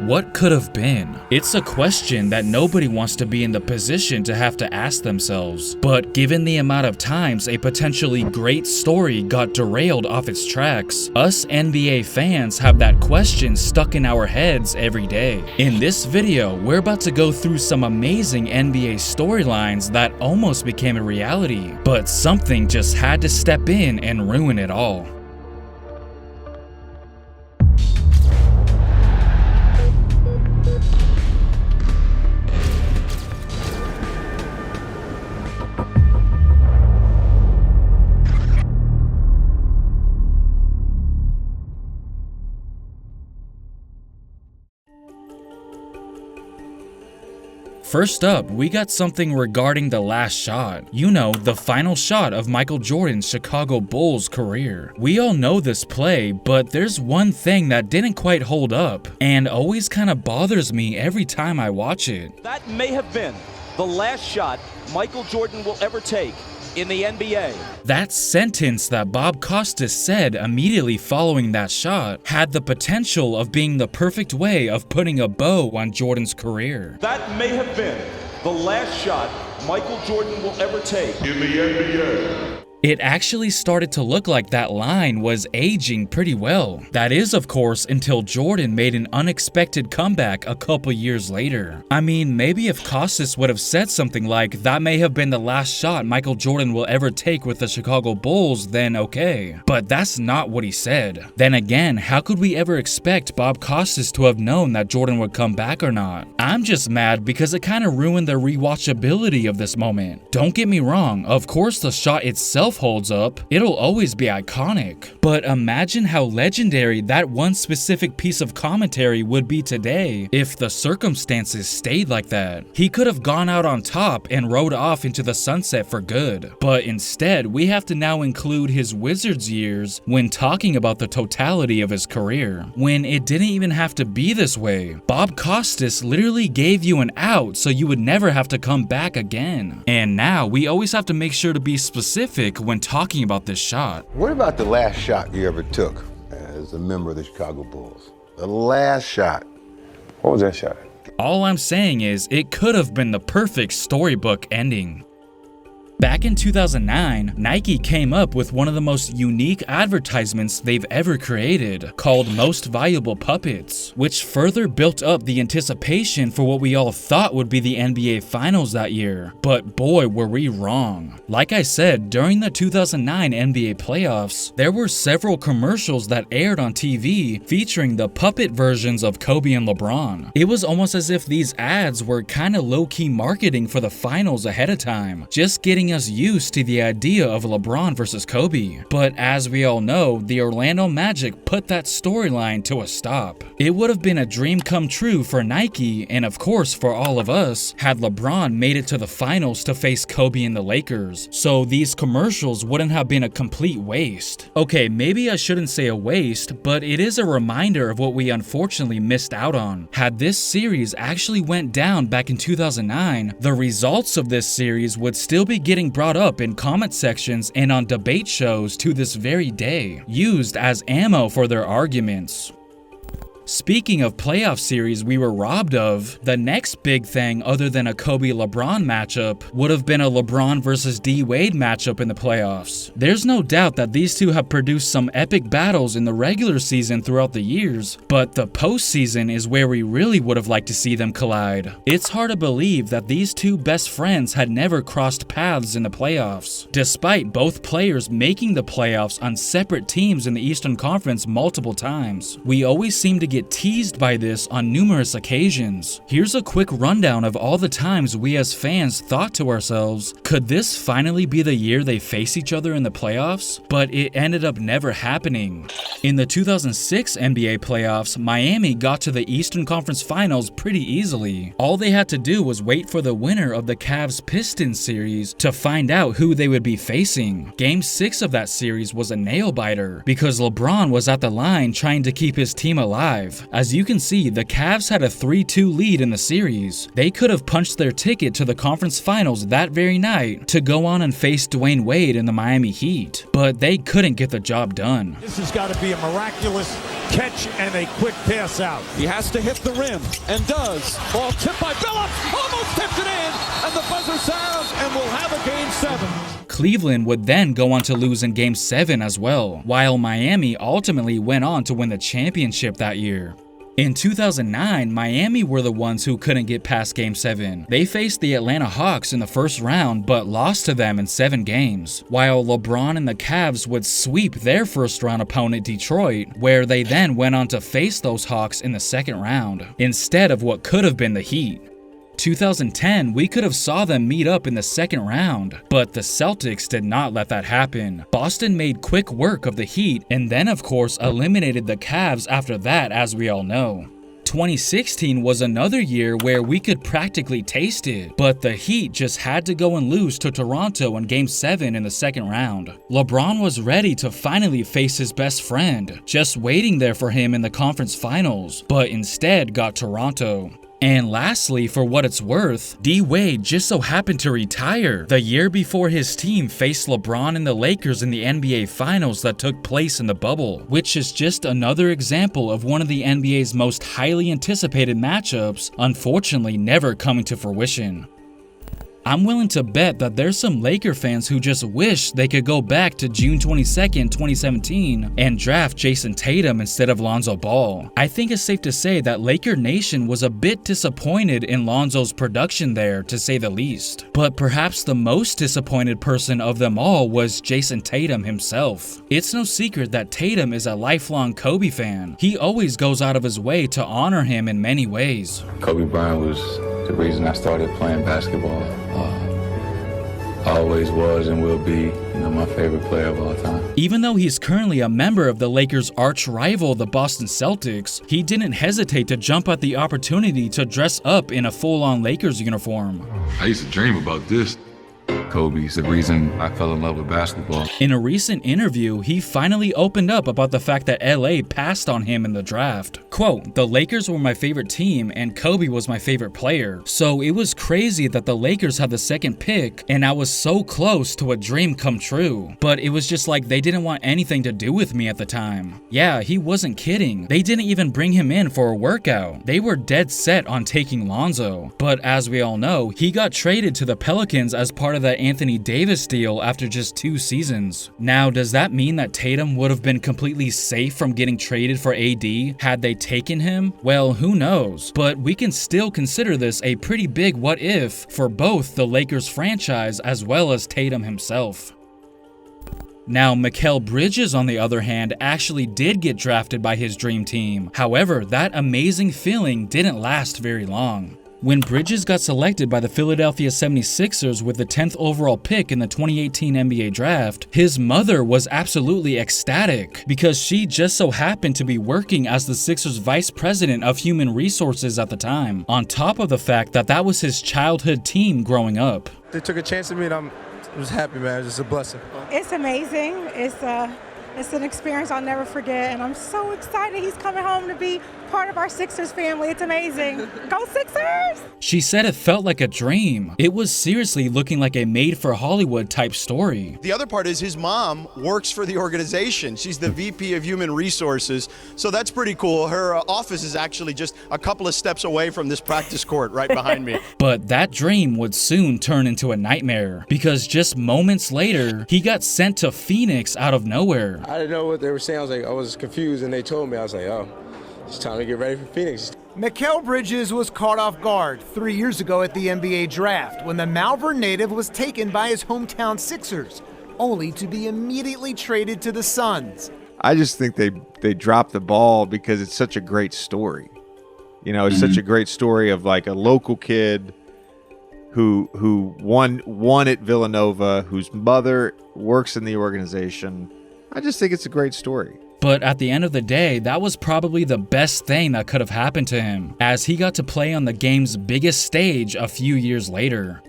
What could have been? It's a question that nobody wants to be in the position to have to ask themselves. But given the amount of times a potentially great story got derailed off its tracks, us NBA fans have that question stuck in our heads every day. In this video, we're about to go through some amazing NBA storylines that almost became a reality, but something just had to step in and ruin it all. First up, we got something regarding the last shot. You know, the final shot of Michael Jordan's Chicago Bulls career. We all know this play, but there's one thing that didn't quite hold up, and always kind of bothers me every time I watch it. That may have been the last shot Michael Jordan will ever take in the NBA. That sentence that Bob Costas said immediately following that shot had the potential of being the perfect way of putting a bow on Jordan's career. That may have been the last shot Michael Jordan will ever take in the NBA. It actually started to look like that line was aging pretty well. That is, of course, until Jordan made an unexpected comeback a couple years later. I mean, maybe if Costas would have said something like, that may have been the last shot Michael Jordan will ever take with the Chicago Bulls, then okay. But that's not what he said. Then again, how could we ever expect Bob Costas to have known that Jordan would come back or not? I'm just mad because it kind of ruined the rewatchability of this moment. Don't get me wrong, of course the shot itself holds up, it'll always be iconic. But imagine how legendary that one specific piece of commentary would be today if the circumstances stayed like that. He could have gone out on top and rode off into the sunset for good. But instead, we have to now include his Wizards years when talking about the totality of his career, when it didn't even have to be this way. Bob Costas literally gave you an out so you would never have to come back again. And now we always have to make sure to be specific when talking about this shot. What about the last shot you ever took as a member of the Chicago Bulls? The last shot. What was that shot? All I'm saying is it could have been the perfect storybook ending. Back in 2009, Nike came up with one of the most unique advertisements they've ever created, called Most Valuable Puppets, which further built up the anticipation for what we all thought would be the NBA Finals that year. But boy, were we wrong. Like I said, during the 2009 NBA playoffs, there were several commercials that aired on TV featuring the puppet versions of Kobe and LeBron. It was almost as if these ads were kinda low-key marketing for the finals ahead of time, just getting us used to the idea of LeBron versus Kobe. But as we all know, the Orlando Magic put that storyline to a stop. It would have been a dream come true for Nike, and of course for all of us, had LeBron made it to the finals to face Kobe and the Lakers, so these commercials wouldn't have been a complete waste. Okay, maybe I shouldn't say a waste, but it is a reminder of what we unfortunately missed out on. Had this series actually went down back in 2009, the results of this series would still be getting brought up in comment sections and on debate shows to this very day, used as ammo for their arguments. Speaking of playoff series we were robbed of, the next big thing other than a Kobe-LeBron matchup would have been a LeBron versus D-Wade matchup in the playoffs. There's no doubt that these two have produced some epic battles in the regular season throughout the years, but the postseason is where we really would have liked to see them collide. It's hard to believe that these two best friends had never crossed paths in the playoffs, despite both players making the playoffs on separate teams in the Eastern Conference multiple times. We always seem to get teased by this on numerous occasions. Here's a quick rundown of all the times we as fans thought to ourselves, could this finally be the year they face each other in the playoffs? But it ended up never happening. In the 2006 NBA playoffs, Miami got to the Eastern Conference Finals pretty easily. All they had to do was wait for the winner of the Cavs-Pistons series to find out who they would be facing. Game 6 of that series was a nail-biter because LeBron was at the line trying to keep his team alive. As you can see, the Cavs had a 3-2 lead in the series. They could have punched their ticket to the conference finals that very night to go on and face Dwayne Wade in the Miami Heat, but they couldn't get the job done. This has got to be a miraculous catch and a quick pass out. He has to hit the rim, and does. Ball tipped by Billups, almost tipped it in, and the buzzer sounds, and we'll have a Game 7. Cleveland would then go on to lose in Game 7 as well, while Miami ultimately went on to win the championship that year. In 2009, Miami were the ones who couldn't get past Game 7. They faced the Atlanta Hawks in the first round but lost to them in 7 games, while LeBron and the Cavs would sweep their first round opponent Detroit, where they then went on to face those Hawks in the second round, instead of what could have been the Heat. 2010, we could have saw them meet up in the second round, but the Celtics did not let that happen. Boston made quick work of the Heat and then of course eliminated the Cavs after that, as we all know. 2016 was another year where we could practically taste it, but the Heat just had to go and lose to Toronto in Game 7 in the second round. LeBron was ready to finally face his best friend, just waiting there for him in the conference finals, but instead got Toronto. And lastly, for what it's worth, D-Wade just so happened to retire the year before his team faced LeBron and the Lakers in the NBA Finals that took place in the bubble, which is just another example of one of the NBA's most highly anticipated matchups, unfortunately never coming to fruition. I'm willing to bet that there's some Laker fans who just wish they could go back to June 22nd, 2017 and draft Jason Tatum instead of Lonzo Ball. I think it's safe to say that Laker Nation was a bit disappointed in Lonzo's production there, to say the least. But perhaps the most disappointed person of them all was Jason Tatum himself. It's no secret that Tatum is a lifelong Kobe fan. He always goes out of his way to honor him in many ways. Kobe Bryant was the reason I started playing basketball. Always was and will be, my favorite player of all time. Even though he's currently a member of the Lakers' arch rival, the Boston Celtics, he didn't hesitate to jump at the opportunity to dress up in a full-on Lakers uniform. I used to dream about this. Kobe's the reason I fell in love with basketball. In a recent interview, he finally opened up about the fact that LA passed on him in the draft. Quote, "The Lakers were my favorite team and Kobe was my favorite player. So it was crazy that the Lakers had the second pick and I was so close to a dream come true. But it was just like they didn't want anything to do with me at the time." Yeah, he wasn't kidding. They didn't even bring him in for a workout. They were dead set on taking Lonzo. But as we all know, he got traded to the Pelicans as part of that Anthony Davis deal after just 2 seasons. Now, does that mean that Tatum would have been completely safe from getting traded for AD had they taken him? Well, who knows, but we can still consider this a pretty big what if for both the Lakers franchise as well as Tatum himself. Now, Mikal Bridges, on the other hand, actually did get drafted by his dream team. However, that amazing feeling didn't last very long. When Bridges got selected by the Philadelphia 76ers with the 10th overall pick in the 2018 NBA draft, his mother was absolutely ecstatic because she just so happened to be working as the Sixers vice president of human resources at the time, on top of the fact that that was his childhood team growing up. They took a chance on me and I'm just happy, man. It's just a blessing. It's amazing. It's an experience I'll never forget, and I'm so excited he's coming home to be part of our Sixers family. It's amazing. Go Sixers! She said it felt like a dream. It was seriously looking like a made-for-Hollywood type story. The other part is his mom works for the organization. She's the VP of Human Resources, so that's pretty cool. Her office is actually just a couple of steps away from this practice court right behind me. But that dream would soon turn into a nightmare, because just moments later, he got sent to Phoenix out of nowhere. I didn't know what they were saying. I was confused, and they told me. I was like, oh, it's time to get ready for Phoenix. Mikal Bridges was caught off guard 3 years ago at the NBA draft when the Malvern native was taken by his hometown Sixers, only to be immediately traded to the Suns. I just think they dropped the ball because it's such a great story. It's such a great story of like a local kid who won at Villanova, whose mother works in the organization. I just think it's a great story. But at the end of the day, that was probably the best thing that could have happened to him, as he got to play on the game's biggest stage a few years later.